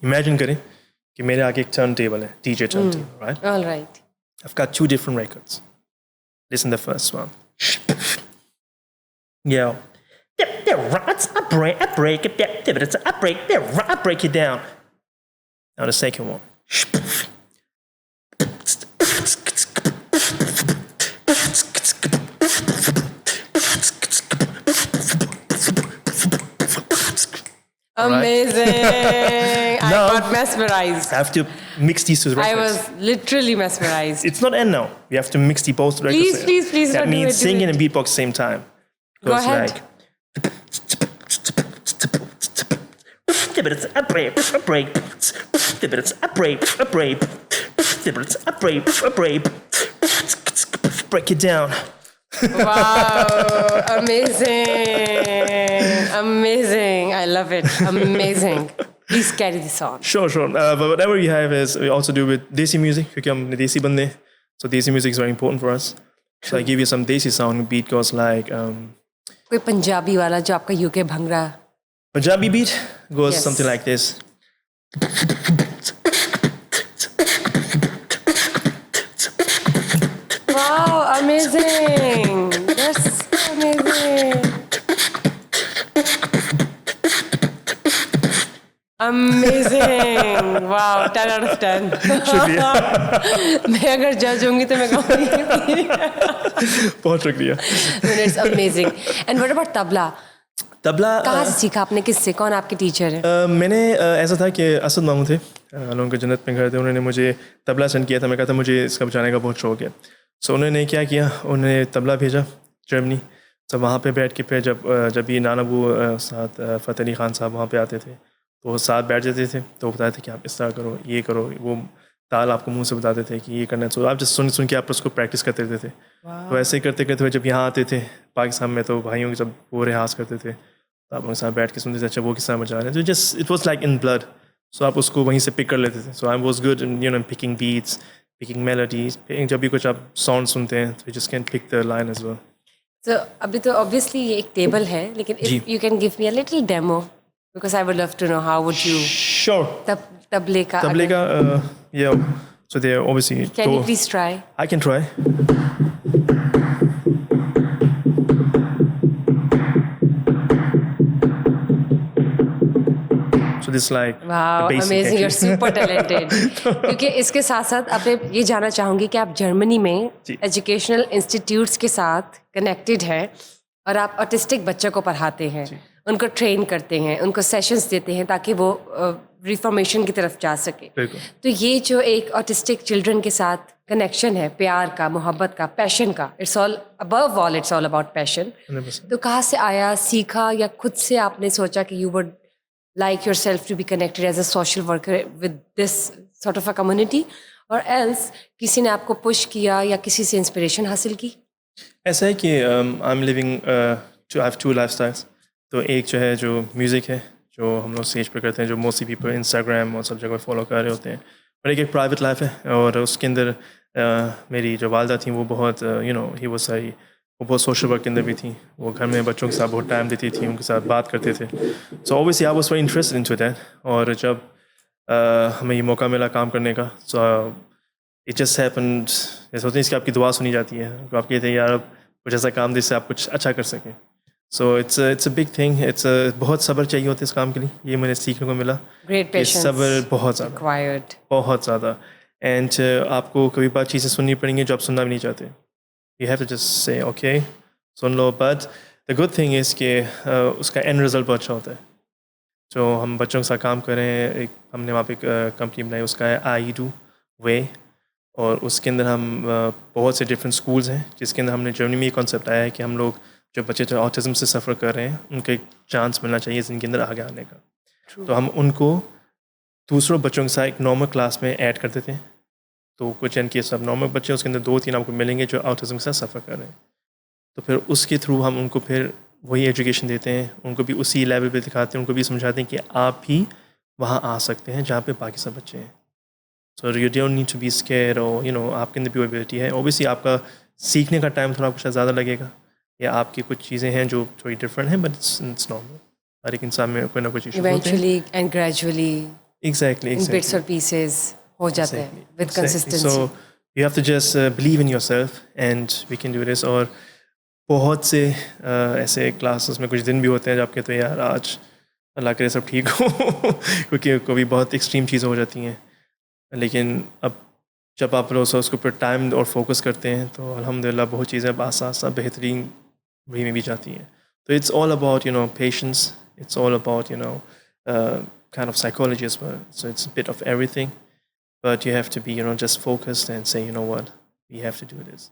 Imagine करें कि मेरे आगे एक turntable है, DJ turntable, right? All right. I've got 2 different records. Listen to the first one. Yo. I break it down. Now the second one. Amazing. I got mesmerized. I have to mix these two records. I was literally mesmerized. It's not end now. We have to mix the both records. Please. That don't do means it, do singing it. and beatbox same time. Go ahead. Like, I break it down. Wow, amazing. I love it. Amazing. Please carry this on. Sure. But whatever we have is we also do with Desi music क्योंकि हम Desi बंदे हैं. So Desi music is very important for us. So I give you some Desi sound. Beat goes like कोई पंजाबी वाला जो आपका UK bhangra. Punjabi beat goes Yes. something like this. Wow, amazing. That's amazing. Amazing. Wow, 10 out of 10. शुक्रिया. मैं अगर जज होंगी तो मैं कहूँगी. बहुत शुक्रिया. It's amazing. And what about tabla? Tabla कहाँ से सीखा आपने, किससे, कौन आपके टीचर है? मैंने ऐसा था कि असद मामू थे, लोगों के जन्नत में घर थे, उन्होंने मुझे तबला सेंड किया था. मैं कहा था मुझे इसका बजाने का बहुत शौक है. सो उन्होंने क्या किया, उन्होंने तबला भेजा जर्मनी. तो वहाँ पे बैठ के फिर जब ये नानाबू साथ फ़तेह अली ख़ान साहब वहाँ पे आते थे तो वो साथ बैठ जाते थे तो बताते थे कि आप इस तरह करो, ये करो. वो ताल आपको मुंह से बताते थे कि ये करना है. तो आप जस्ट सुन के आप उसको प्रैक्टिस करते रहते थे. तो ऐसे ही करते करते जब यहाँ आते थे पाकिस्तान में तो भाइयों के जब वो रियाज करते थे तो आप उनके साथ बैठ के सुनते थे, अच्छा वो किस तरह बजा रहे हैं. तो just it was like in blood. So आप उसको वहीं से पिक कर लेते थे. So I was good in picking beats, picking melodies. जब भी कुछ आप साउंड सुनते हैं तो just can pick the line as well. तो अभी तो ऑब्वियसली ये एक टेबल है, लेकिन if you can give me a little demo because I would love to know how would you. Sure. तबले का yeah. So they obviously. Can you please try? I can try. So this is like Wow, the basic. amazing. You're actually. super talented. क्योंकि इसके साथ साथ अब मैं ये जानना चाहूँगी कि आप जर्मनी में जी. एजुकेशनल इंस्टीट्यूट्स के साथ कनेक्टेड हैं और आप ऑटिस्टिक बच्चों को पढ़ाते हैं, उनको ट्रेन करते हैं, उनको सेशंस देते हैं ताकि वो रिफॉर्मेशन की तरफ जा सके. बिल्कुल. तो ये जो एक ऑटिस्टिक चिल्ड्रन के साथ कनेक्शन है, प्यार का, मोहब्बत का, पैशन का, it's all above all, it's all about passion. 100%. तो कहाँ से आया, सीखा, या खुद से आपने सोचा कि you would like yourself to be connected as a social worker with this sort of a community, or else किसी ने आपको push किया या किसी से inspiration हासिल की? ऐसा है कि I'm living I have 2 lifestyles. तो एक जो है जो म्यूज़िक है जो हम लोग स्टेज पे करते हैं, जो मोस्टली पीपल इंस्टाग्राम और सब जगह फॉलो कर रहे होते हैं, और एक प्राइवेट लाइफ है. और उसके अंदर मेरी जो वालदा थी वो बहुत वो बहुत सोशल वर्क के अंदर भी थी. वो घर में बच्चों के साथ बहुत टाइम देती थी, उनके साथ बात करते थे. So obviously I was very interested into that. और जब हमें ये मौका मिला काम करने का, सो इट जस्ट हैपेंड. जैसे होते हैं इसकी आपकी दुआ सुनी जाती है, तो आप कहते हैं यार अब कुछ ऐसा काम जिससे आप कुछ अच्छा कर सकें. So it's a big thing. बहुत सब्र चाहिए होता है इस काम के लिए. ये मैंने सीखने को मिला. Great patience. सब्र बहुत ज़्यादा, Required. बहुत ज़्यादा. एंड आपको कभी बात चीज़ें सुननी पड़ेंगी जो आप सुनना भी नहीं चाहते. You have to just say okay, soon low. But the good thing is कि उसका end result बहुत अच्छा होता है. जो हम बच्चों के साथ काम कर रहे हैं, हमने वहाँ पे एक कंपनी बनाई, उसका है IEDU Way. और उसके अंदर हम बहुत से डिफरेंट स्कूल्स हैं जिसके अंदर हमने जर्मनी में ये कॉन्सेप्ट आया है कि हम लोग जो बच्चे जो ऑटिज़म से सफ़र कर रहे हैं उनको एक चांस मिलना चाहिए जिनके अंदर आगे आने का. तो हम उनको दूसरों बच्चों के साथ एक नॉर्मल क्लास में ऐड कर देते हैं. तो कुछ इनके सब नॉर्मल बच्चे उसके अंदर 2-3 आपको मिलेंगे जो ऑटिज़म के साथ सफ़र कर रहे हैं. तो फिर उसके थ्रू हम उनको फिर वही एजुकेशन देते हैं, उनको भी उसी लेवल पे दिखाते हैं, उनको भी समझाते हैं कि आप भी वहाँ आ सकते हैं जहाँ पे बाकी सब बच्चे हैं. So you don't need to be scared, और आपके अंदर भी एबिलिटी है. ऑब्वियसली आपका सीखने का टाइम थोड़ा कुछ ज़्यादा लगेगा, या आपकी कुछ चीज़ें हैं जो थोड़ी डिफरेंट हैं, बट इट्स नॉर्मल. हर एक इंसान में कोई ना कुछ इशू होते हैं. Eventually and gradually Exactly, in bits exactly. और पीसेस हो जाते हैं Exactly, with exactly. Consistency. So you have to just believe in yourself and we can do this. और बहुत से ऐसे क्लासेस में कुछ दिन भी होते हैं जब कहते हैं यार आज अल्लाह करे सब ठीक हो क्योंकि कभी बहुत एक्सट्रीम चीज़ें हो जाती हैं, लेकिन अब जब आप रोज़ उसके ऊपर टाइम और फोकस करते हैं तो अल्हम्दुलिल्लाह बहुत चीज़ें अब आसा आसा बेहतरीन वे में भी जाती हैं. तो it's all about patience, it's all about kind of psychology as well. So it's a bit of everything, but you have to be just focused and say, you know what, we have to do this.